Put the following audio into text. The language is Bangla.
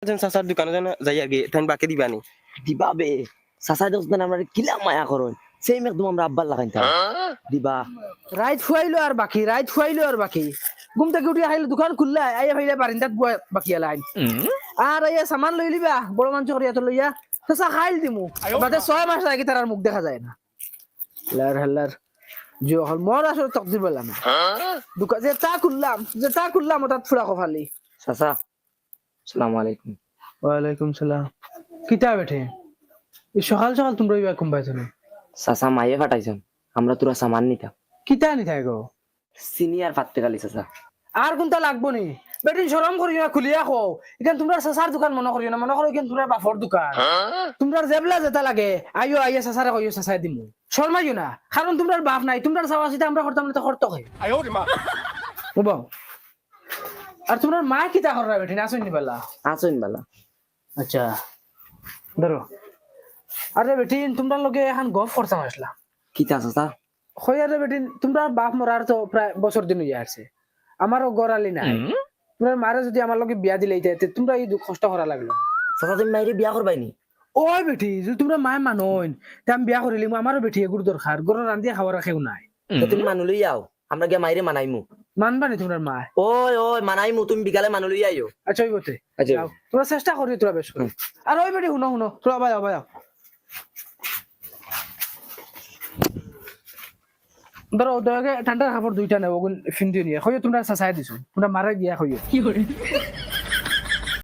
যেন চাচার দোকানে যেন যাই আর কি তাই বাকি দিবানি দিবা বে চাচা দোকান আমরা কিলা মায়া করন সেই একদম আমরা আব্বার লাগাইন তা দিবা রাইত ফুয়াইলো আর বাকি ঘুম থেকে উঠি আইলো দোকান খুললা আইয়া ভাইলা বারিন্দাত বাকি আলাইন আর আইয়া সামান লই লিবা বড় মাংস করিয়া তো লইয়া চাচা খাইল দিমু বাদে 6 মাস আগে তার আর মুখ দেখা যায় না লার হাল্লার যে হল মোর আসলে তকদির বললাম দোকান যে তা খুললাম ওটা ফুরা কফালি চাচা আসসালামু আলাইকুম ওয়ালাইকুম সালাম কিতা বেঠে এই সকাল সকাল তোমরা ইবা কম পাইছো না চাচা মাইয়ে ফাটাইছেন আমরা তোরা সামান নিতাম কিতা নি থাকো সিনিয়র ফাটতে গালি চাচা আর কোনটা লাগবো নি বেটিন শরম করিও না খুলিয়া খো এখান তোমরা চাচার দোকান মনে করিও না মনে করো এখান তোমরা বাপর দোকান তোমরা জেবলা যেটা লাগে আইয়া চাচারে কইও চাচাই দিমু শর্মাইও না কারণ তোমরা বাপ নাই তোমরা চাওয়া সিটা আমরা করতাম না তো করতে হয় বুবা আর তোমরা মা কিতা কররা বেটিন আসুন নি বেলা আসুন বালা আচ্ছা ধরো আরে বেটিন তোমরা লগে এখন গপ করতাম আসলা কিতা চাচা হইয়ারে বেটিন তোমরা বাপ মরার তো প্রায় বছর দিন হইয়া আসছে আমারও গড়ালি নাই তোমার মারে যদি আমার লগে বিয়া দিলে তোমরা এই কষ্ট করা লাগলো চাচা তুমি মাইরে বিয়া করবাইনি ওই বেটি যদি তোমরা মায় মানইন তে আমি বিয়া করিলি আমারও বেটি এগুর দরকার গরু রান্ধিয়া খাওয়ার কেউ নাই তো তুমি মানুলই আও আমরা গিয়া মাইরে মানাইমু মানবানি তোমরা মা ওই মানাইমু তুমি বিকালে মানুলই আইও আচ্ছা ওই বটে আচ্ছা তোমরা চেষ্টা করি তোরা বেশ করে আর ওই বেটি শুনো তোরা বাজাও ধরো দয়াকে ঠান্ডার কাপড় দুইটা নেব ফিন্দি নিয়ে হইও তোমরা চাচাই দিছো তোমরা মারা গিয়া হইও কি করে